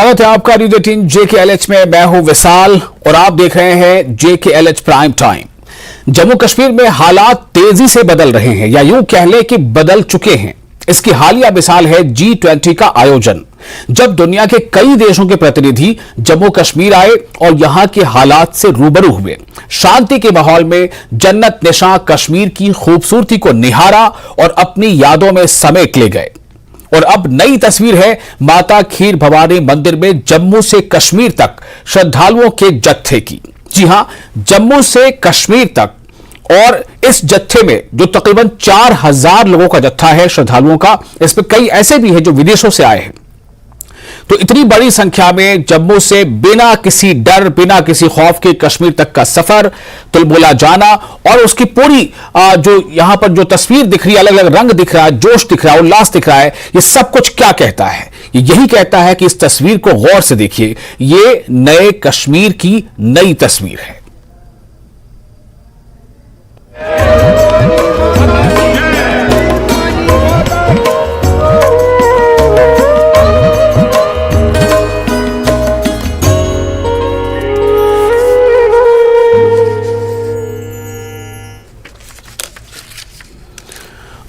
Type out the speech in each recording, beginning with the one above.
स्वागत है आपका न्यूज़ 18 JKLH में। मैं हूं विशाल और आप देख रहे हैं JKLH prime time. Jammu Kashmir में हालात तेजी से बदल रहे हैं, या यूं कह लें कि बदल चुके हैं। इसकी हालिया मिसाल है G20 का आयोजन, जब दुनिया के कई देशों के प्रतिनिधि जम्मू कश्मीर आए और यहां के हालात से रूबरू हुए। शांति के माहौल में जन्नत निशा कश्मीर की खूबसूरती को निहारा और अपनी यादों में समेट ले गए। और अब नई तस्वीर है माता खीर भवानी मंदिर में जम्मू से कश्मीर तक श्रद्धालुओं के जत्थे की। जी हां, जम्मू से कश्मीर तक। और इस जत्थे में जो तकरीबन 4000 लोगों का जत्था है श्रद्धालुओं का, इसमें कई ऐसे भी हैं जो विदेशों से आए हैं। तो इतनी बड़ी संख्या में जम्मू से बिना किसी डर, बिना किसी खौफ के कश्मीर तक का सफर, तुलबुला जाना और उसकी पूरी जो यहां पर जो तस्वीर दिख रही है, अलग अलग रंग दिख रहा है, जोश दिख रहा है, उल्लास दिख रहा है, ये सब कुछ क्या कहता है? ये यही कहता है कि इस तस्वीर को गौर से देखिए, ये नए कश्मीर की नई तस्वीर है।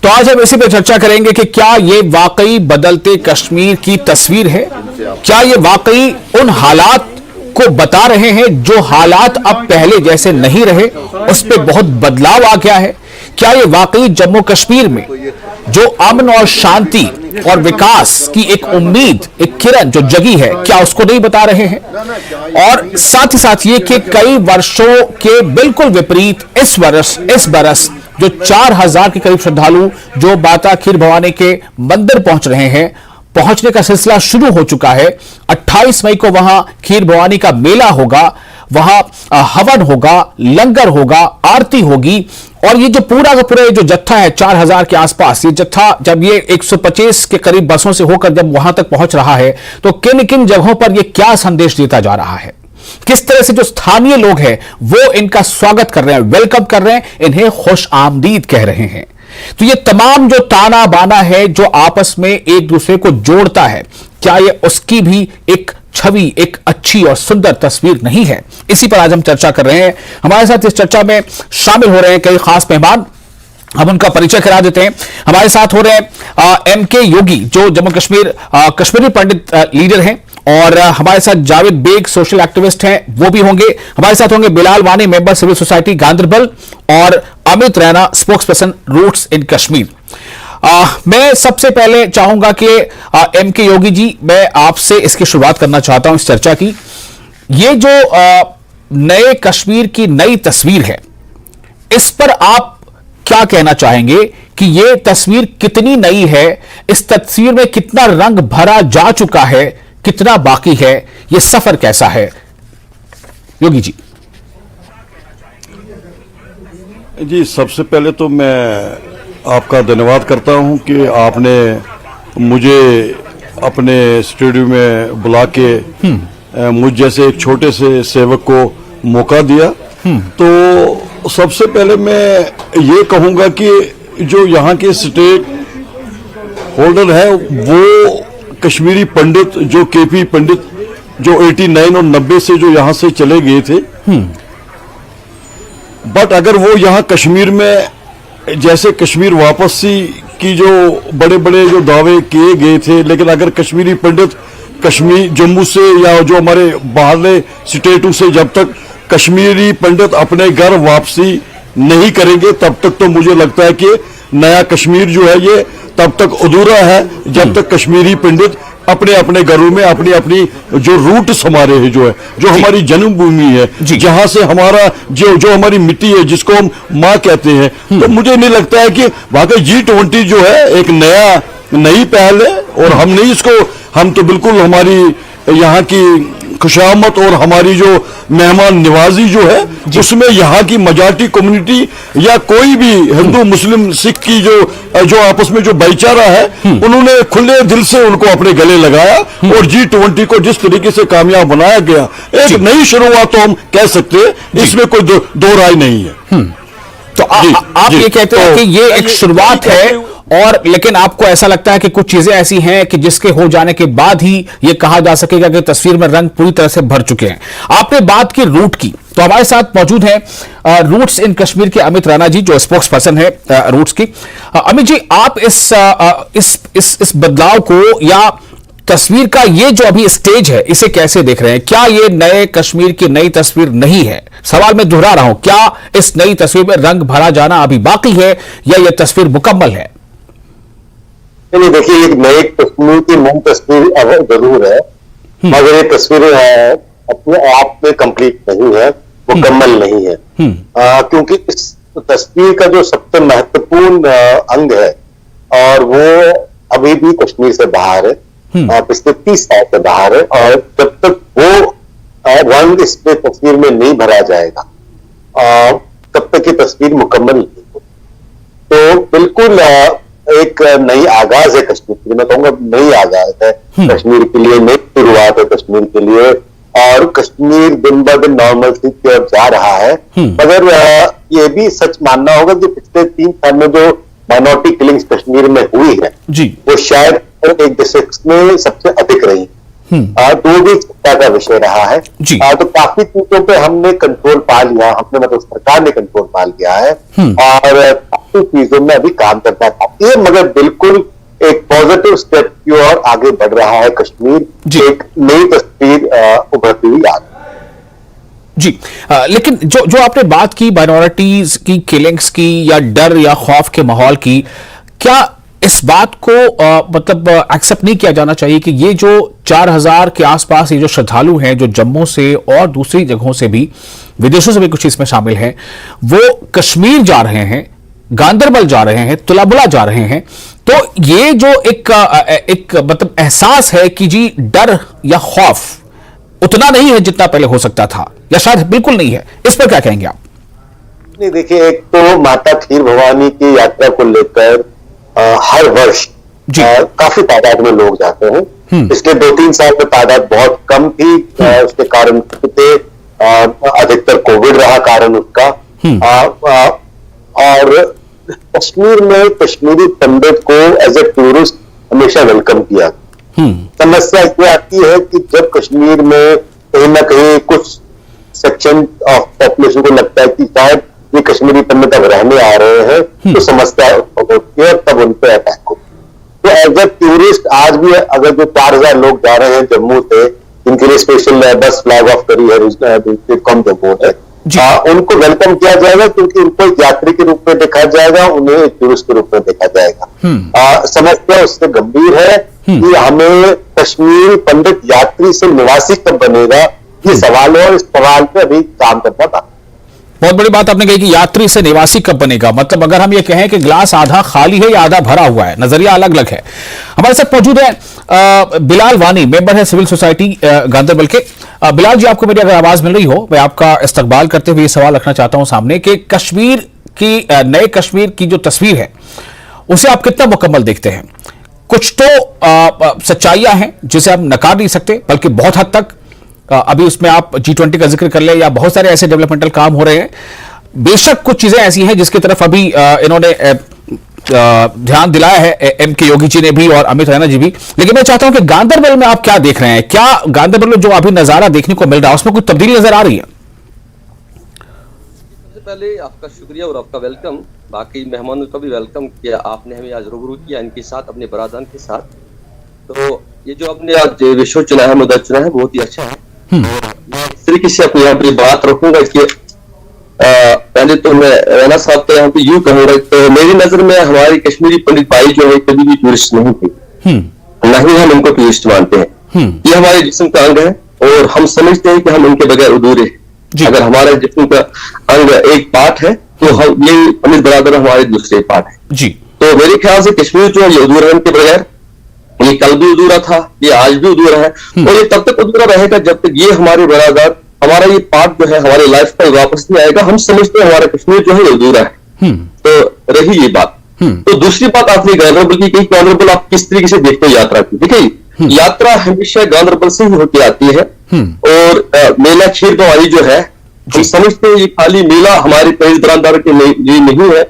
तो आज हम इसी पे चर्चा करेंगे कि क्या ये वाकई बदलते कश्मीर की तस्वीर है? क्या ये वाकई उन हालात को बता रहे हैं जो हालात अब पहले जैसे नहीं रहे, उस पे बहुत बदलाव आ गया है? क्या ये वाकई जम्मू कश्मीर में जो अमन और शांति और विकास की एक उम्मीद, एक किरण जो जगी है, क्या उसको नहीं बता रहे हैं? और साथ ही साथ ये कि कई वर्षों के बिल्कुल विपरीत इस बरस जो 4000 के करीब श्रद्धालु जो माता खीर भवानी के मंदिर पहुंच रहे हैं, पहुंचने का सिलसिला शुरू हो चुका है। 28 मई को वहां खीर भवानी का मेला होगा, वहां हवन होगा, लंगर होगा, आरती होगी। और ये जो पूरा का पूरा जो जत्था है 4000 के आसपास, ये जत्था जब ये 125 के करीब बसों से होकर जब वहां तक पहुंच रहा है, तो किन किन जगहों पर ये क्या संदेश देता जा रहा है? किस तरह से जो स्थानीय लोग हैं वो इनका स्वागत कर रहे हैं, वेलकम कर रहे हैं, इन्हें खुश आमदीद कह रहे हैं। तो ये तमाम जो ताना बाना है जो आपस में एक दूसरे को जोड़ता है, क्या ये उसकी भी एक छवि, एक अच्छी और सुंदर तस्वीर नहीं है? इसी पर आज हम चर्चा कर रहे हैं। हमारे साथ इस चर्चा में शामिल हो रहे हैं कई खास मेहमान। हम उनका परिचय करा देते हैं। हमारे साथ हो रहे हैं MK योगी, जो जम्मू कश्मीर कश्मीरी पंडित लीडर हैं, और हमारे साथ जावेद बेग सोशल एक्टिविस्ट हैं, वो भी होंगे। हमारे साथ होंगे बिलाल वानी, मेंबर सिविल सोसाइटी गांधरबल, और Amit Raina, spokesperson Roots in Kashmir. मैं सबसे पहले चाहूंगा कि MK योगी जी, मैं आपसे इसकी शुरुआत करना चाहता हूं इस चर्चा की। ये जो नए कश्मीर की नई तस्वीर है, इस पर आप क्या कहना चाहेंगे कि यह तस्वीर कितनी नई है? इस तस्वीर में कितना रंग भरा जा चुका है, कितना बाकी है? यह सफर कैसा है? योगी जी। जी, सबसे पहले तो मैं आपका धन्यवाद करता हूं कि आपने मुझे अपने स्टूडियो में बुला के मुझ जैसे एक छोटे से सेवक को मौका दिया। तो सबसे पहले मैं ये कहूंगा कि जो यहाँ के स्टेक होल्डर है वो कश्मीरी पंडित, जो KP पंडित, जो 89 और 90 से जो यहाँ से चले गए थे, बट अगर वो यहाँ कश्मीर में जैसे कश्मीर वापसी की जो बड़े बड़े जो दावे किए गए थे, लेकिन अगर कश्मीरी पंडित कश्मीर जम्मू से या जो हमारे बाहरले स्टेटों से जब तक कश्मीरी पंडित अपने घर वापसी नहीं करेंगे, तब तक तो मुझे लगता है कि नया कश्मीर जो है ये तब तक अधूरा है, जब तक कश्मीरी पंडित अपने अपने घरों में अपनी अपनी जो रूट्स हमारे हैं, जो है जो हमारी जन्मभूमि है, जहां से हमारा जो हमारी मिट्टी है, जिसको हम माँ कहते हैं, तो मुझे नहीं लगता है कि वाकई G20 जो है एक नई पहल है। और हम तो बिल्कुल हमारी यहाँ की खुशामद और हमारी जो मेहमान निवाजी जो है, उसमें यहाँ की मजाटी कम्युनिटी या कोई भी हिंदू मुस्लिम सिख की जो आपस में जो भाईचारा है, उन्होंने खुले दिल से उनको अपने गले लगाया और G20 को जिस तरीके से कामयाब बनाया गया, एक नई शुरुआत तो हम कह सकते हैं, इसमें कोई दो राय नहीं है। तो आप ये कहते हैं कि ये एक शुरुआत है और लेकिन आपको ऐसा लगता है कि कुछ चीजें ऐसी हैं कि जिसके हो जाने के बाद ही यह कहा जा सकेगा कि तस्वीर में रंग पूरी तरह से भर चुके हैं। आपने बात की रूट की, तो हमारे साथ मौजूद है रूट्स इन कश्मीर के अमित राणा जी, जो स्पोक्स पर्सन है रूट्स की। अमित जी, आप इस बदलाव को या तस्वीर का ये जो अभी स्टेज है, इसे कैसे देख रहे हैं? क्या ये नए कश्मीर की नई तस्वीर नहीं है? सवाल मैं दोहरा रहा हूं, क्या इस नई तस्वीर में रंग भरा जाना अभी बाकी है या यह तस्वीर मुकम्मल है? नहीं, देखिए, एक नई कश्मीर की नई तस्वीर जरूर है, मगर ये तस्वीर अपने आप में कंप्लीट नहीं है, मुकम्मल नहीं है। क्योंकि इस तस्वीर का जो सबसे महत्वपूर्ण अंग है और वो अभी भी कश्मीर से बाहर है, पिछले 30 साल से बाहर है, और जब तक वो रंग इस तस्वीर में नहीं भरा जाएगा तब तक ये तस्वीर मुकम्मल नहीं होगी। तो बिल्कुल एक नई आगाज है कश्मीर के लिए, मैं कहूंगा नई आगाज है कश्मीर के लिए, नई शुरुआत है कश्मीर के लिए, और कश्मीर दिन ब दिन नॉर्मलसी की ओर जा रहा है। मगर ये भी सच मानना होगा कि पिछले 3 साल में जो माइनॉरिटी किलिंग्स कश्मीर में हुई है वो शायद एक दशक में सबसे अधिक रही, तो भी चिंता का विषय रहा है। तो काफी चीजों पे हमने कंट्रोल पा लिया, हमने मतलब सरकार ने कंट्रोल पा लिया है, और काफी चीजों में अभी काम करना बाकी है, मगर बिल्कुल एक पॉजिटिव स्टेप की ओर आगे बढ़ रहा है कश्मीर, एक नई तस्वीर उभरती हुई आ रही है। जी, लेकिन जो आपने बात की माइनॉरिटीज की किलिंग्स की या डर या खौफ के माहौल की, क्या इस बात को मतलब एक्सेप्ट नहीं किया जाना चाहिए कि ये जो 4000 के आसपास ये जो श्रद्धालु हैं जो जम्मू से और दूसरी जगहों से भी, विदेशों से भी कुछ इसमें शामिल हैं, वो कश्मीर जा रहे हैं, गांदरबल जा रहे हैं, तुलाबुला जा रहे हैं, तो ये जो एक मतलब एहसास है कि जी डर या खौफ उतना नहीं है जितना पहले हो सकता था, या शायद बिल्कुल नहीं है, इस पर क्या कहेंगे आप? नहीं, देखिए, एक तो माता खीर भवानी की यात्रा को लेकर हर वर्ष काफी तादाद में लोग जाते हैं। पिछले 2-3 साल में तादाद बहुत कम थी, उसके कारण थे अधिकतर कोविड रहा कारण उसका, और कश्मीर में कश्मीरी पंडित को एज ए टूरिस्ट हमेशा वेलकम किया। समस्या ये आती है कि जब कश्मीर में कहीं ना कहीं कुछ सेक्शन ऑफ पॉपुलेशन को लगता है कि शायद ये कश्मीरी पंडित अब रहने आ रहे हैं, तो समस्या होती है, तब उन पर अटैक हो। तो एज ए टूरिस्ट आज भी अगर जो 4000 लोग जा रहे हैं जम्मू से, जिनके लिए स्पेशल बस फ्लैग ऑफ करी है कम जम्मू है, उनको वेलकम किया जाएगा, क्योंकि उनको एक यात्री के रूप में देखा जाएगा, उन्हें एक टूरिस्ट के रूप में देखा जाएगा। समस्या उससे गंभीर है कि हमें कश्मीरी पंडित यात्री से निवासी कब बनेगा, ये सवाल है, और इस सवाल पे अभी काम करना था। बहुत बड़ी बात आपने कही कि यात्री से निवासी कब बनेगा, मतलब अगर हम ये कहें कि ग्लास आधा खाली है या आधा भरा हुआ है, नजरिया अलग अलग है। हमारे साथ मौजूद है बिलाल वानी, मेंबर है सिविल सोसाइटी गांदरबल के। बिलाल जी, आपको मेरी अगर आवाज मिल रही हो, मैं आपका इस्तकबाल करते हुए ये सवाल रखना चाहता हूं सामने कि कश्मीर की नए कश्मीर की जो तस्वीर है उसे आप कितना मुकम्मल देखते हैं? कुछ तो सच्चाइयां हैं जिसे हम नकार नहीं सकते, बल्कि बहुत हद तक अभी उसमें आप G20 का जिक्र कर ले, या बहुत सारे ऐसे डेवलपमेंटल काम हो रहे हैं। बेशक कुछ चीजें ऐसी हैं जिसकी तरफ अभी इन्होंने ध्यान दिलाया है, M.K. योगी जी ने भी और अमित राणा जी भी, लेकिन मैं चाहता हूं कि गांदरबल में आप क्या देख रहे हैं? क्या गांदरबल में जो अभी नजारा देखने को मिल रहा है उसमें कुछ तब्दीली नजर आ रही है? सबसे पहले आपका शुक्रिया और आपका वेलकम, बाकी मेहमानों का भी वेलकम किया आपने, हमें आज रूबरू किया इनके साथ, अपने बरादरान के साथ। तो ये जो आपने आज विषय चुना है, मुद्दा चुना है, बहुत ही अच्छा है। इस तरीके से अपनी यहाँ पे बात रखूंगा कि पहले तो मैं राणा साहब को यहाँ पे यूं कहूंगा, तो मेरी नजर में हमारी कश्मीरी पंडित भाई जो है कभी भी टूरिस्ट नहीं थे, न ही हम उनको टूरिस्ट मानते हैं। ये हमारे जिस्म का अंग है और हम समझते हैं कि हम उनके बगैर अधूरे हैं। अगर हमारे जिस्म का अंग एक पार्ट है तो हम ये पंडित बरादर हमारे दूसरे पार्ट है। तो मेरे ख्याल से कश्मीर जो है ये अधूरा है उनके बगैर, ये कल भी अधूरा था, ये आज भी अधूरा है, और ये तब तक अधूरा रहेगा जब तक ये हमारे बरादर, हमारा ये पार्ट जो है हमारे लाइफ में वापस नहीं आएगा। हम समझते हैं हमारा कश्मीर जो है अधूरा है। तो रही ये बात। तो दूसरी बात आपने गांदरबल की कही, गांदरबल आप किस तरीके से देखते हैं यात्रा की? देखिए, यात्रा हमेशा गांदरबल से ही होती आती है, और मेला खीर भवानी जो है, हम समझते हैं ये खाली मेला हमारे पैज दुकानदारों के लिए नहीं है।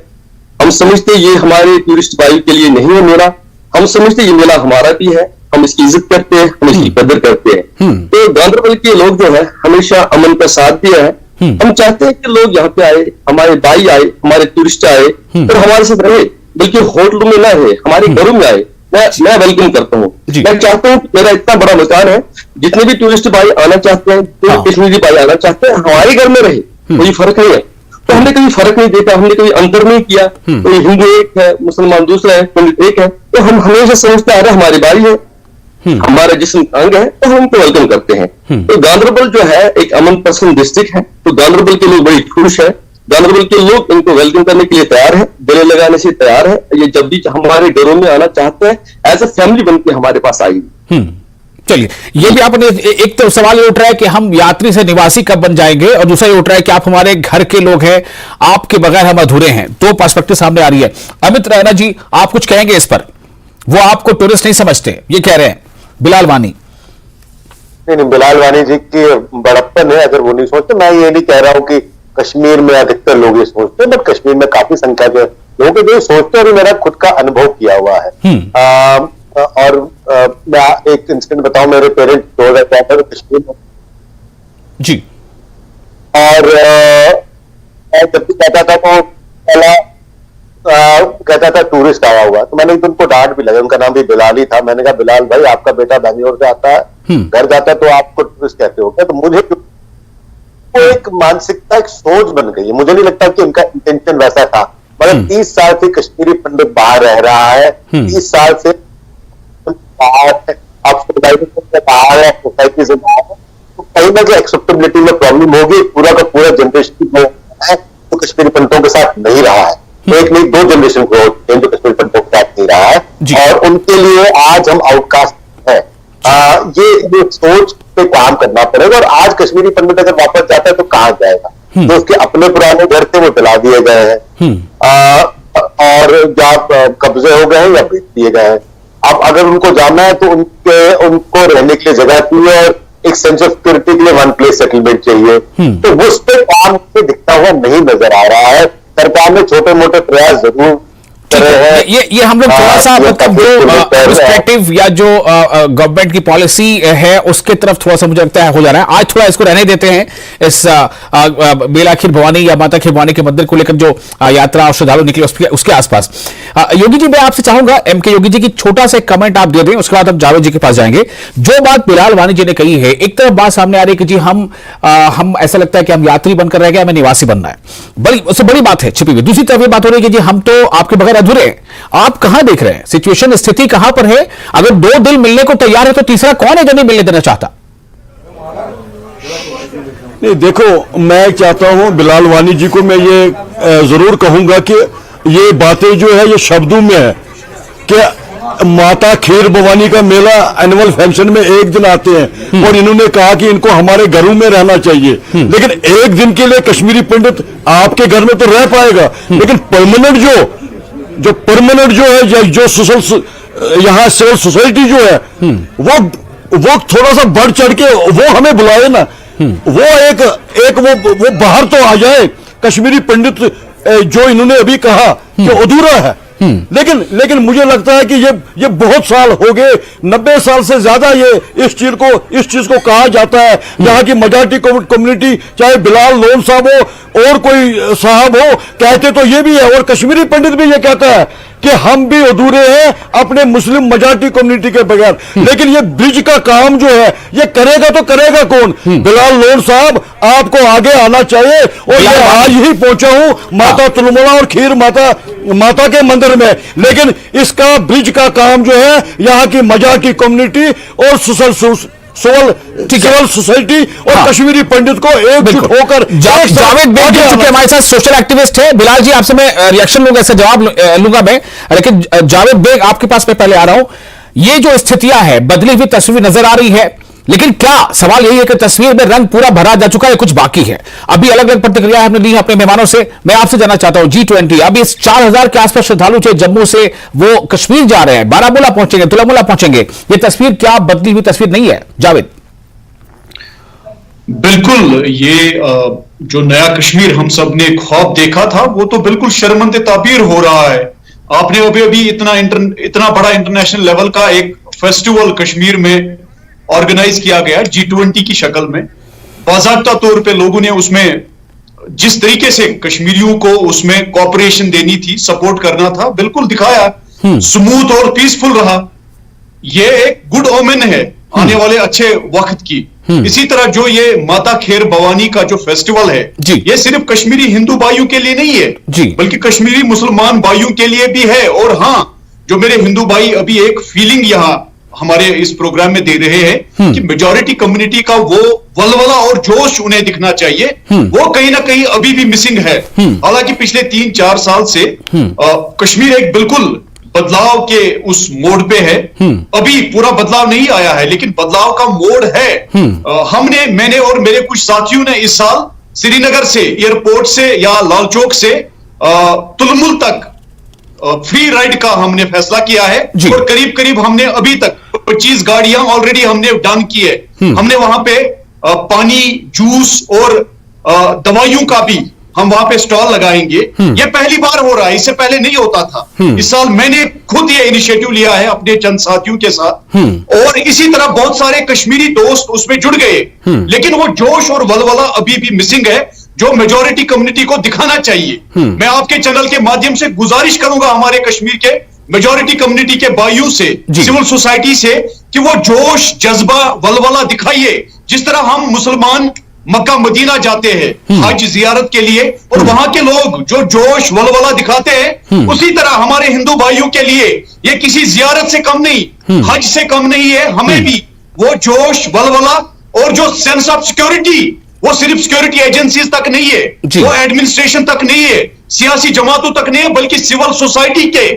हम समझते ये हमारे टूरिस्ट भाई के लिए नहीं है मेला, हम समझते ये मेला हमारा भी है, हम इसकी इज्जत करते हैं, हम इसकी कदर करते हैं। तो गांधरबल के लोग जो है हमेशा अमन का साथ दिया है। हम चाहते हैं कि लोग यहाँ पे आए, हमारे भाई आए, हमारे टूरिस्ट आए और हमारे साथ रहे, बल्कि होटलों में ना रहे, हमारे घरों में आए। मैं वेलकम करता हूँ। मैं चाहता हूँ मेरा इतना बड़ा मकान है, जितने भी टूरिस्ट भाई आना चाहते हैं, जो कश्मीरी भाई आना चाहते हैं, हमारे घर में रहे, कोई फर्क नहीं है। तो हमने कभी फर्क नहीं देखा, हमने कभी अंतर नहीं किया, कोई हिंदू एक है, मुसलमान दूसरा है, पंडित एक है। तो हम हमेशा समझते आ रहे हमारे भाई है, हमारा जिस्म अंग है, तो हम उनको वेलकम करते हैं। तो गांधरबल जो है एक अमन पसंद डिस्ट्रिक्ट है, तो गांधरबल के लोग बड़ी खुश है। गांधरबल के लोग इनको वेलकम करने के लिए तैयार है, गले लगाने से तैयार है। ये जब भी हमारे घरों में आना चाहते हैं, एज अ फैमिली बन के हमारे पास आएगी। चलिए, ये भी आपने एक तो सवाल ये उठ रहा है कि हम यात्री से निवासी कब बन जाएंगे, और दूसरा ये उठ रहा है कि आप हमारे घर के लोग हैं, आपके बगैर हम अधूरे हैं। दो पर्सपेक्टिव सामने आ रही है। अमित रैना जी, आप कुछ कहेंगे इस पर? वो आपको टूरिस्ट नहीं समझते, ये कह रहे हैं बिलाल वानी। नहीं, बिलाल वानी जी की बड़प्पन है अगर वो नहीं सोचते। मैं ये नहीं कह रहा हूँ कि कश्मीर में अधिकतर लोग ये सोचते हैं, बट कश्मीर में काफी संख्या जो लोग जो सोचते हैं, और मेरा खुद का अनुभव किया हुआ है। और मैं एक इंसिडेंट बताऊं, मेरे पेरेंट्स 2004 में कश्मीर में जी, और मैं जब भी कहता था तो पहला कहता था टूरिस्ट आया हुआ, तो मैंने उनको डांट भी लगा। उनका नाम भी बिलाल ही था। मैंने कहा बिलाल भाई, आपका बेटा बैंगलोर से आता है, घर जाता है, तो आपको टूरिस्ट कहते हो क्या? तो मुझे वो एक मानसिकता, एक सोच बन गई है। मुझे नहीं लगता कि उनका इंटेंशन वैसा था, मगर 30 साल से कश्मीरी पंडित बाहर रह रहा है, 30 साल से आप बाहर है, सोसाइटी से बाहर है, तो कहीं ना कहीं एक्सेप्टेबिलिटी में प्रॉब्लम होगी। पूरा का पूरा जनरेशन जो है तो कश्मीरी पंडितों के साथ नहीं रहा है। एक नहीं, 2 जनरेशन को जो कश्मीरी पंडितों के साथ नहीं रहा है, और उनके लिए आज हम आउटकास्ट है। ये सोच पे काम करना पड़ेगा। और आज कश्मीरी पंडित अगर वापस जाता है तो कहाँ जाएगा? तो उसके अपने पुराने घर थे, वो जला दिए गए हैं, और या कब्जे हो गए हैं या बेच दिए गए हैं। अब अगर उनको जाना है तो उनको रहने के लिए जगह चाहिए, और एक सेंस ऑफ सिक्योरिटी के लिए वन प्लेस सेटलमेंट चाहिए। तो उस पर काम दिखता हुआ नहीं नजर आ रहा है। सरकार ने छोटे मोटे प्रयास जरूर ये हम लोग थोड़ा सा मतलब जो पर्सपेक्टिव या जो गवर्नमेंट की पॉलिसी है उसके तरफ थोड़ा सा मुझे लगता है हो जा रहा है। आज थोड़ा इसको रहने देते हैं, इस बेला खीर भवानी या माता खीर भवानी के मंदिर को लेकर जो यात्रा और श्रद्धालु निकले उसके आसपास। योगी जी, मैं आपसे चाहूंगा एमके योगी जी की छोटा सा कमेंट आप दे दें, उसके बाद हम जावेद जी के पास जाएंगे। जो बात बिलाल वानी जी ने कही है, एक तरफ बात सामने आ रही है कि जी हम ऐसा लगता है कि हम यात्री बनकर रह गए, हमें निवासी बनना है, उससे बड़ी बात है छिपी हुई। दूसरी तरफ ये बात हो रही है कि जी हम तो आपके बगैर अधूरे हैं। आप कहां देख रहे हैं सिचुएशन, स्थिति कहां पर है? अगर 2 दिल मिलने को तैयार है तो तीसरा कौन है जो नहीं मिलने देना चाहता? नहीं, देखो, मैं चाहता हूं बिलाल वानी जी को मैं ये जरूर कहूंगा कि ये बातें जो है ये शब्दों में है कि माता खीर भवानी का मेला एनुअल फंक्शन में एक दिन आते हैं, और इन्होंने कहा कि इनको हमारे घरों में रहना चाहिए। लेकिन एक दिन के लिए कश्मीरी पंडित आपके घर में तो रह पाएगा, लेकिन परमानेंट जो परमानेंट जो है, जो यहाँ सिविल सोसाइटी जो है, वो थोड़ा सा बढ़ चढ़ के वो हमें बुलाए ना। वो एक वो बाहर तो आ जाए। कश्मीरी पंडित जो इन्होंने अभी कहा कि अधूरा है, लेकिन मुझे लगता है कि ये बहुत साल हो गए, 90 साल से ज्यादा ये इस चीज को कहा जाता है। यहाँ की मजाटी कम्युनिटी, चाहे बिलाल लोन साहब हो और कोई साहब हो, कहते तो ये भी है, और कश्मीरी पंडित भी ये कहता है कि हम भी अधूरे हैं अपने मुस्लिम मजाटी कम्युनिटी के बगैर। लेकिन ये ब्रिज का काम जो है ये करेगा तो करेगा कौन? बिलाल लोन साहब, आपको आगे आना चाहिए। और मैं आज ही पहुंचा हूं माता तुलमुला और खीर माता के मंदिर में, लेकिन इसका ब्रिज का काम जो है यहाँ की मजाटी कम्युनिटी और सिविल सोसाइटी और कश्मीरी पंडित को एकजुट होकर। जावेद बेग चुके हमारे साथ सोशल एक्टिविस्ट है। बिलाल जी, आपसे मैं रिएक्शन लूंगा, ऐसा जवाब लूंगा मैं, लेकिन जावेद बेग आपके पास मैं पहले आ रहा हूं। ये जो स्थितियां है, बदली हुई तस्वीर नजर आ रही है, लेकिन क्या सवाल यही है कि तस्वीर में रंग पूरा भरा जा चुका है, कुछ बाकी है? अभी अलग अलग प्रतिक्रिया हमने दी अपने मेहमानों से। मैं आपसे जानना चाहता हूं, G20 अभी इस 4000 के आसपास श्रद्धालु थे जम्मू से, वो कश्मीर जा रहे हैं, बारामूला पहुंचेंगे, तुलमुला पहुंचेंगे। ये तस्वीर क्या बदली हुई तस्वीर नहीं है? जावेद। बिल्कुल, ये जो नया कश्मीर हम सब ने ख्वाब देखा था वो तो बिल्कुल शर्मंदे ताबीर हो रहा है। आपने अभी अभी इतना बड़ा इंटरनेशनल लेवल का एक फेस्टिवल कश्मीर में ऑर्गेनाइज किया गया G20 की शक्ल में। बाकायदा तौर पे लोगों ने उसमें जिस तरीके से कश्मीरियों को उसमें कॉपरेशन देनी थी, सपोर्ट करना था, बिल्कुल दिखाया। स्मूथ और पीसफुल रहा। ये एक गुड ओमेन है आने वाले अच्छे वक्त की। इसी तरह जो ये माता खेर भवानी का जो फेस्टिवल है, ये सिर्फ कश्मीरी हिंदू भाइयों के लिए नहीं है, बल्कि कश्मीरी मुसलमान भाइयों के लिए भी है। और हाँ, जो मेरे हिंदू भाई अभी एक फीलिंग यहाँ हमारे इस प्रोग्राम में दे रहे हैं कि मेजॉरिटी कम्युनिटी का वो वलवला और जोश उन्हें दिखना चाहिए, वो कहीं ना कहीं अभी भी मिसिंग है। हालांकि पिछले 3-4 साल से कश्मीर एक बिल्कुल बदलाव के उस मोड पे है। अभी पूरा बदलाव नहीं आया है, लेकिन बदलाव का मोड है। मैंने और मेरे कुछ साथियों ने इस साल श्रीनगर से, एयरपोर्ट से या लाल चौक से तुलमुल तक फ्री राइड का हमने फैसला किया है। और करीब करीब हमने अभी तक 25 गाड़ियां ऑलरेडी हमने डन की है। हमने वहां पे पानी, जूस और दवाइयों का भी हम वहां पे स्टॉल लगाएंगे। ये पहली बार हो रहा है, इससे पहले नहीं होता था। इस साल मैंने खुद ये इनिशिएटिव लिया है अपने चंद साथियों के साथ, और इसी तरह बहुत सारे कश्मीरी दोस्त उसमें जुड़ गए। लेकिन वो जोश और वलवला अभी भी मिसिंग है, जो मेजॉरिटी कम्युनिटी को दिखाना चाहिए। मैं आपके चैनल के माध्यम से गुजारिश करूंगा हमारे कश्मीर के मेजॉरिटी कम्युनिटी के भाइयों से, सिविल सोसाइटी से, कि वो जोश, जज्बा, वलवला दिखाइए। जिस तरह हम मुसलमान मक्का मदीना जाते हैं हज जियारत के लिए, और वहां के लोग जो जोश वलवला दिखाते हैं, उसी तरह हमारे हिंदू भाइयों के लिए ये किसी जियारत से कम नहीं, हज से कम नहीं है। हमें भी वो जोश, वलवला और जो सेंस ऑफ सिक्योरिटी, वो सिर्फ सिक्योरिटी एजेंसीज तक नहीं है, वो एडमिनिस्ट्रेशन तक नहीं है, सियासी जमातों तक नहीं है, बल्कि सिविल सोसाइटी के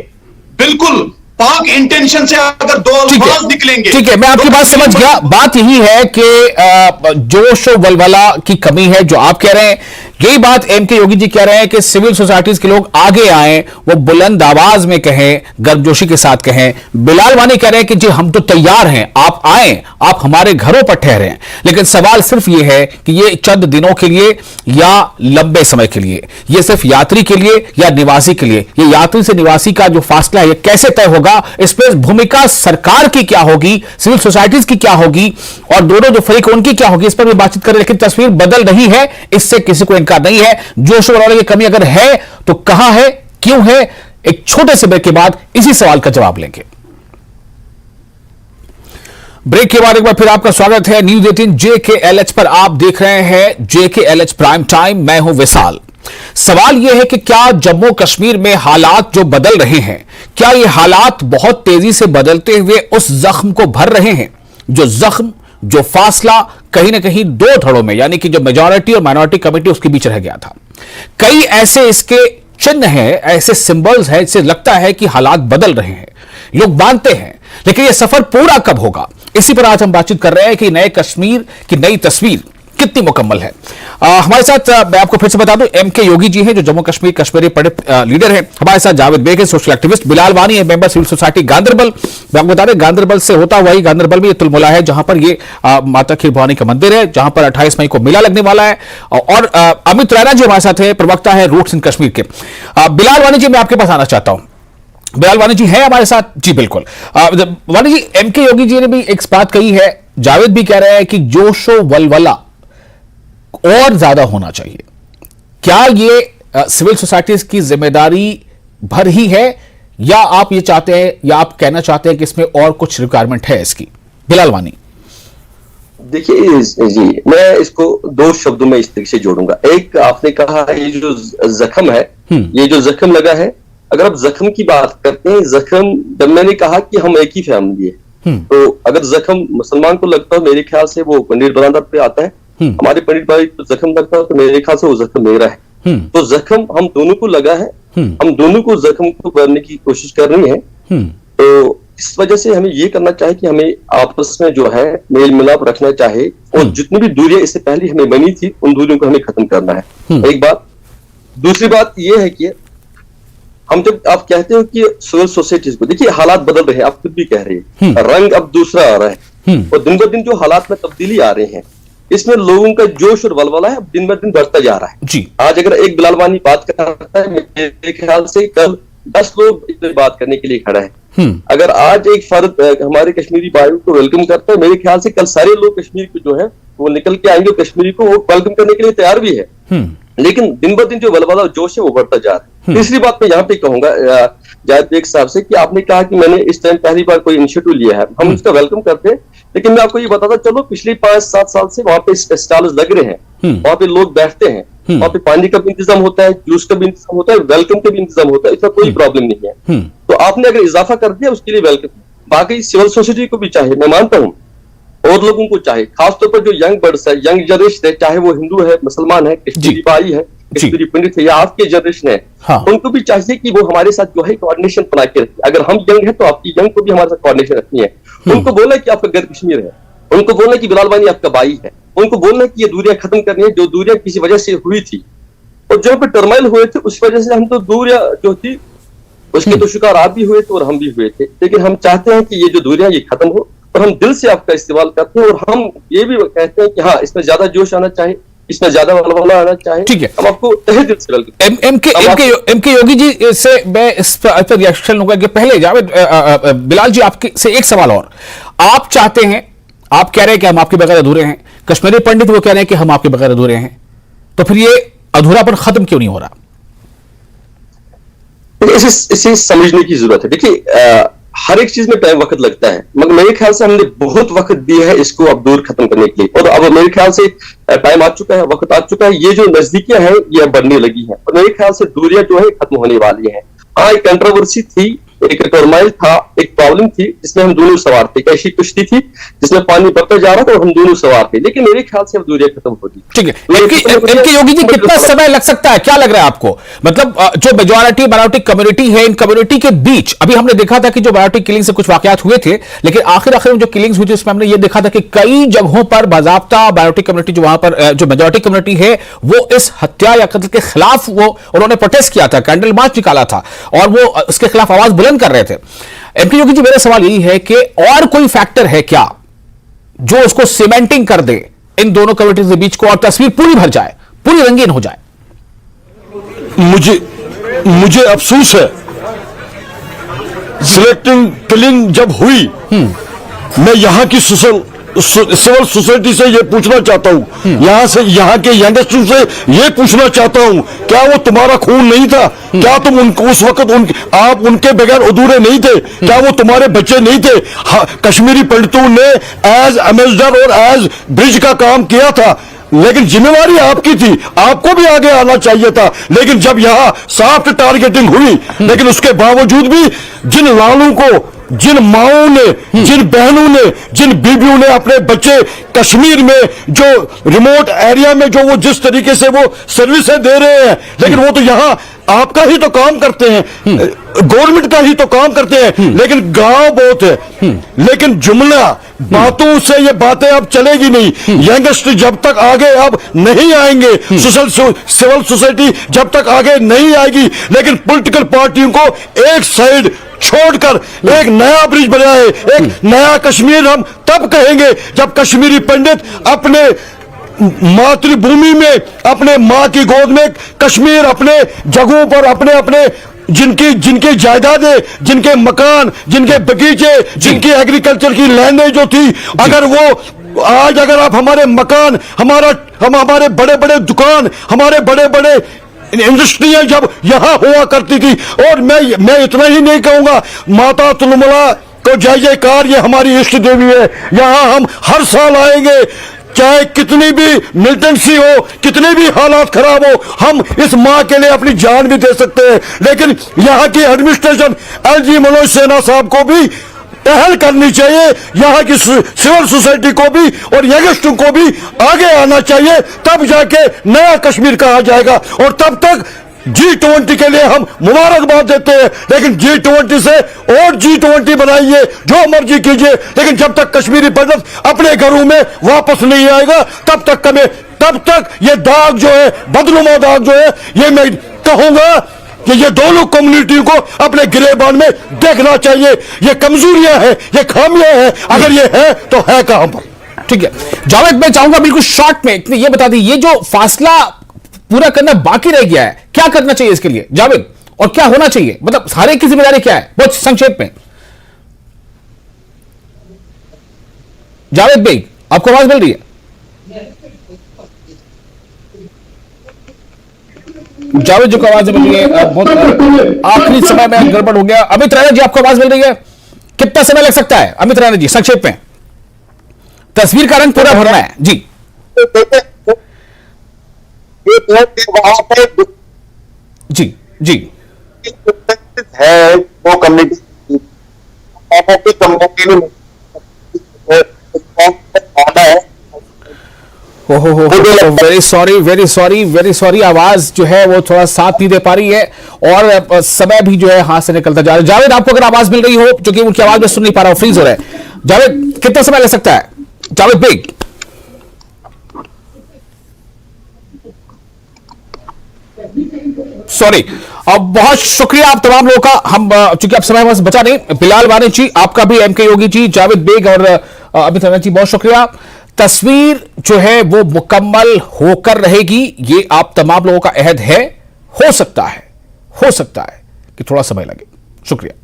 बिल्कुल पाक इंटेंशन से अगर दो अल्फाज निकलेंगे। ठीक है, मैं आपकी बात समझ गया। बात यही है कि जोश और वलवला की कमी है जो आप कह रहे हैं। यही बात एमके योगी जी कह रहे हैं कि सिविल सोसाइटीज के लोग आगे आए, वो बुलंद आवाज में कहें, गर्मजोशी के साथ कहें। बिलाल वानी कह रहे हैं कि जी हम तो तैयार हैं, आप आए, आप हमारे घरों पर ठहरे। लेकिन सवाल सिर्फ ये है कि ये चंद दिनों के लिए या लंबे समय के लिए, ये सिर्फ यात्री के लिए या निवासी के लिए, ये यात्री से निवासी का जो फासला है ये कैसे तय होगा? इस पर भूमिका सरकार की क्या होगी, सिविल सोसाइटीज की क्या होगी, और दोनों जो फरीक उनकी क्या होगी, इस पर भी बातचीत करें। लेकिन तस्वीर बदल रही है, इससे किसी को इनकार नहीं है। जोश और वलवला की कमी अगर है तो कहां है, क्यों है? एक छोटे से ब्रेक के बाद इसी सवाल का जवाब लेंगे। ब्रेक के बाद एक बार फिर आपका स्वागत है न्यूज 18 JKLH पर। आप देख रहे हैं JKLH प्राइम टाइम, मैं हूं विशाल। सवाल यह है कि क्या जम्मू कश्मीर में हालात जो बदल रहे हैं, क्या ये हालात बहुत तेजी से बदलते हुए उस जख्म को भर रहे हैं, जो जख्म, जो फासला कहीं ना कहीं दो धड़ों में, यानी कि जो मेजॉरिटी और माइनॉरिटी कमेटी उसके बीच रह गया था। कई ऐसे इसके चिन्ह हैं, ऐसे सिंबल्स हैं, इससे लगता है कि हालात बदल रहे हैं, लोग मानते हैं। लेकिन यह सफर पूरा कब होगा, इसी पर आज हम बातचीत कर रहे हैं कि नए कश्मीर की नई तस्वीर कितनी मुकम्मल है। हमारे साथ मैं आपको फिर से बता दूं, एमके योगी जी हैं जो जम्मू कश्मीर कश्मीरी पंडित लीडर हैं। हमारे साथ जावेद बेग है, सोशल एक्टिविस्ट। बिलाल वानी है, मेंबर सिविल सोसाइटी गांदरबल। मैं आपको बता दें, गांदरबल से होता हुआ ही गांदरबल में ये तुलमुला है, जहां पर ये माता खीर भवानी का मंदिर है, जहां पर 28 मई को मेला लगने वाला है। और अमित रैना जी हमारे साथ है, प्रवक्ता है रूट्स इन कश्मीर के। बिलाल वानी जी, मैं आपके पास आना चाहता हूं। बिलाल वानी जी है हमारे साथ जी? बिल्कुल। वानी जी, एमके योगी जी ने भी एक बात कही है, जावेद भी कह रहे हैं कि जोशो वलवला और ज्यादा होना चाहिए। क्या ये सिविल सोसाइटीज की जिम्मेदारी भर ही है, या आप ये चाहते हैं, या आप कहना चाहते हैं कि इसमें और कुछ रिक्वायरमेंट है इसकी? बिलाल वानी। देखिए जी, मैं इसको दो शब्दों में इस तरीके से जोड़ूंगा। एक, आपने कहा ये जो जख्म है, ये जो जख्म लगा है, अगर आप जख्म की बात करते हैं, जख्म, जब मैंने कहा कि हम एक ही फैमिली है, तो अगर जख्म मुसलमान को लगता है, मेरे ख्याल से वो पंडित बरादर पे आता है। हमारे पंडित भाई को जख्म लगता है, तो मेरे ख्याल से वो जख्म मेरा है। तो जख्म हम दोनों को लगा है, हम दोनों को जख्म को भरने की कोशिश करनी है। तो इस वजह से हमें ये करना चाहिए कि हमें आपस में जो है मेल मिलाप रखना चाहिए, और जितनी भी दूरियां इससे पहले हमें बनी थी, उन दूरियों को हमें खत्म करना है। एक बात। दूसरी बात ये है कि हम जब आप कहते हो कि सिविल सोसाइटीज को, देखिए हालात बदल रहे हैं, आप खुद भी कह रहे हैं, रंग अब दूसरा आ रहा है, और दिन ब दिन जो हालात में तब्दीली आ रहे हैं, इसमें लोगों का जोश और वलवला है दिन ब दिन बढ़ता जा रहा है जी। आज अगर एक बिलाल वानी बात करता है, मेरे ख्याल से कल 10 लोग इस पे बात करने के लिए खड़ा है। अगर आज एक फर्द हमारे कश्मीरी भाइयों को वेलकम करता है, मेरे ख्याल से कल सारे लोग कश्मीर को जो है वो निकल के आएंगे, कश्मीरी को वो वेलकम करने के लिए तैयार भी है। लेकिन दिन ब दिन जो वलवला और जोश है वो बढ़ता जा रहा है। तीसरी बात मैं यहाँ पे कहूंगा जायद बेग साहब से कि आपने कहा कि मैंने इस टाइम पहली बार कोई इनिशिएटिव लिया है, हम उसका वेलकम करते हैं। लेकिन मैं आपको ये बताता चलो, पिछले 5-7 साल से वहां पे स्टॉल्स लग रहे हैं, वहां पे लोग बैठते हैं, वहां पे पानी का भी इंतजाम होता है, जूस का भी इंतजाम होता है, वेलकम का भी इंतजाम होता है, इसका कोई प्रॉब्लम नहीं है। तो आपने अगर इजाफा कर दिया उसके लिए वेलकम। बाकी सिविल सोसाइटी को भी चाहिए, मैं मानता हूँ, और लोगों को चाहिए, खासतौर पर जो यंग बर्ड्स है, यंग जनरेशन है, चाहे वो हिंदू है, मुसलमान है, कश्मीरी भाई है, कश्मीरी पंडित है या आपके जनरेशन है, उनको भी चाहिए कि वो हमारे साथ जो है कोऑर्डिनेशन बना के रखे। अगर हम यंग है तो आपकी यंग को भी हमारे साथ कोऑर्डिनेशन रखनी है। उनको बोलना कि आपका घर कश्मीर है, उनको बोलना कि बिलाल वानी आपका भाई है, उनको बोलना कि ये दूरियां खत्म करनी है जो दूरियां किसी वजह से हुई थी, और जो पे टर्माइल हुए थे उस वजह से हम तो दूरियां जो थी उसके तो शिकार आप भी हुए थे और हम भी हुए थे। लेकिन हम चाहते हैं कि ये जो दूरियां ये खत्म हो, और हम दिल से आपका इस्तेमाल करते हैं, और हम ये भी कहते हैं कि हाँ इसमें ज्यादा जोश आना चाहिए, इसमें ज्यादा वलवला आना चाहिए। ठीक है, हम आपको तहे दिल से एम के योगी जी से मैं इस पर रिएक्शन लूंगा कि पहले जावेद बिलाल जी आपके से एक सवाल और। आप चाहते हैं, आप कह रहे हैं कि हम आपके बगैर अधूरे हैं, कश्मीरी पंडित वो कह रहे हैं कि हम आपके बगैर अधूरे हैं, तो फिर ये अधूरापन खत्म क्यों नहीं हो रहा? इसे समझने की जरूरत है। देखिए हर एक चीज में टाइम वक्त लगता है, मगर मेरे ख्याल से हमने बहुत वक्त दिया है इसको अब दूर खत्म करने के लिए, और अब मेरे ख्याल से टाइम आ चुका है, वक्त आ चुका है। ये जो नजदीकियां हैं ये बढ़ने लगी हैं, और मेरे ख्याल से दूरियां जो है खत्म होने वाली हैं। हाँ, एक कंट्रोवर्सी थी, एक टर्माइल था, एक प्रॉब्लम थी जिसमें हम दोनों सवार थे, कैसी कुश्ती थी जिसमें पानी बढ़ता जा रहा था और हम दोनों सवार थे, लेकिन मेरे ख्याल से अब दूरियां खत्म होगी। ठीक है, इनके योगी जी कितना समय लग सकता है, क्या लग रहा है आपको? मतलब जो मेजॉरिटी माइनॉरिटी कम्युनिटी है, इन कम्युनिटी के बीच अभी हमने देखा था कि जो माइनॉरिटी किलिंग से कुछ वाकयात हुए थे, लेकिन आखिर में जो किलिंग्स हुई थी उसमें हमने ये देखा था कि कई जगहों पर बाजाब्ता माइनॉरिटी कम्युनिटी जो वहां पर जो मेजॉरिटी कम्युनिटी है वो इस हत्या या कत्ल के खिलाफ वो उन्होंने प्रोटेस्ट किया था, कैंडल मार्च निकाला था और वो उसके खिलाफ आवाज बुलंद कर रहे थे। एमपी योगी जी, मेरा सवाल यही है कि और कोई फैक्टर है क्या जो उसको सीमेंटिंग कर दे इन दोनों कम्युनिटीज के बीच को और तस्वीर पूरी भर जाए, पूरी रंगीन हो जाए? मुझे अफसोस है, सिलेक्टिंग किलिंग जब हुई, मैं यहां की सिविल सोसाइटी से ये पूछना चाहता हूं, यहां के यंगस्टर्स से ये पूछना चाहता हूं, क्या वो तुम्हारा खून नहीं था? क्या तुम उनको उस वक्त आप उनके बगैर अधूरे नहीं थे? क्या वो तुम्हारे बच्चे नहीं थे? कश्मीरी पंडितों ने एज एम्बेसडर और एज ब्रिज का काम किया था, लेकिन जिम्मेवारी आपकी थी, आपको भी आगे आना चाहिए था। लेकिन जब यहां सॉफ्ट टारगेटिंग हुई, लेकिन उसके बावजूद भी जिन लालों को, जिन माओं ने, जिन बहनों ने, जिन बीबियों ने अपने बच्चे कश्मीर में जो रिमोट एरिया में जो वो जिस तरीके से वो सर्विसें दे रहे हैं, लेकिन वो तो यहां आपका ही तो काम करते हैं, गवर्नमेंट का ही तो काम करते हैं, लेकिन गांव बहुत है, लेकिन जुमला बातों से ये बातें अब चलेगी नहीं। यंगस्टर जब तक आगे अब नहीं आएंगे, सिविल सोसाइटी जब तक आगे नहीं आएगी, लेकिन पॉलिटिकल पार्टियों को एक साइड छोड़कर एक नया ब्रिज बनाए, एक नया कश्मीर हम तब कहेंगे जब कश्मीरी पंडित अपने मातृभूमि में, अपने मां की गोद में कश्मीर, अपने जगहों पर अपने जिनकी जायदादें, जिनके मकान, जिनके बगीचे, जिनकी एग्रीकल्चर की लैंडें जो थी, अगर वो आज अगर आप हमारे मकान, हमारे बड़े बड़े दुकान, हमारे बड़े बड़े इंडस्ट्रियां जब यहां हुआ करती थी, और मैं इतना ही नहीं कहूंगा, माता तुलमुला को जय जयकार, ये हमारी इष्ट देवी है, यहां हम हर साल आएंगे, चाहे कितनी भी मिलिटेंसी हो, कितने भी हालात खराब हो, हम इस मां के लिए अपनी जान भी दे सकते हैं। लेकिन यहां की एडमिनिस्ट्रेशन एलजी मनोज सिन्हा साहब को भी पहल करनी चाहिए, यहाँ की सिविल सोसाइटी को भी और यंगस्टर को भी आगे आना चाहिए, तब जाके नया कश्मीर कहा जाएगा। और तब तक G20 के लिए हम मुबारकबाद देते हैं, लेकिन G20 से और G20 बनाइए, जो मर्जी कीजिए, लेकिन जब तक कश्मीरी पंडित अपने घरों में वापस नहीं आएगा, तब तक ये दाग जो है, बदनुमा दाग जो है, ये मैं कहूंगा कि ये दोनों कम्युनिटी को अपने गिरेबान में देखना चाहिए। ये कमजोरियां हैं, ये खामियां हैं, अगर ये है तो है कहां पर? ठीक है जावेद, मैं चाहूंगा बिल्कुल शॉर्ट में ये बता दी, ये जो फासला पूरा करना बाकी रह गया है, क्या करना चाहिए इसके लिए जावेद, और क्या होना चाहिए, मतलब हर एक की जिम्मेदारी क्या है, बहुत संक्षेप में। जावेद बेग, आपको आवाज मिल रही है? जावेद जी को आवाज मिल रही है, बहुत आखिरी समय में गड़बड़ हो गया। अमित रैना जी, आपको आवाज मिल रही है? कितना समय लग सकता है अमित रैना जी, संक्षेप में, तस्वीर का रंग पूरा भरना है जी। वहां पे जी जी है वो कम्युनिटी हो very sorry very sorry very sorry, आवाज जो है वो थोड़ा साथ नहीं दे पा रही है और समय भी जो है हाथ से निकलता जा रहा है। जावेद, आपको अगर आवाज मिल रही हो, क्योंकि उनकी आवाज में सुन नहीं पा रहा हूं, फ्रीज हो रहा है। जावेद, कितना समय लग सकता है जावेद बेग? सॉरी, अब बहुत शुक्रिया आप तमाम लोगों का। हम चूंकि अब समय हमारे बचा नहीं, बिलाल वानी जी, आपका भी, एमके योगी जी, जावेद बेग और अमित रैना जी, बहुत शुक्रिया। तस्वीर जो है वो मुकम्मल होकर रहेगी, ये आप तमाम लोगों का अहद है। हो सकता है कि थोड़ा समय लगे। शुक्रिया।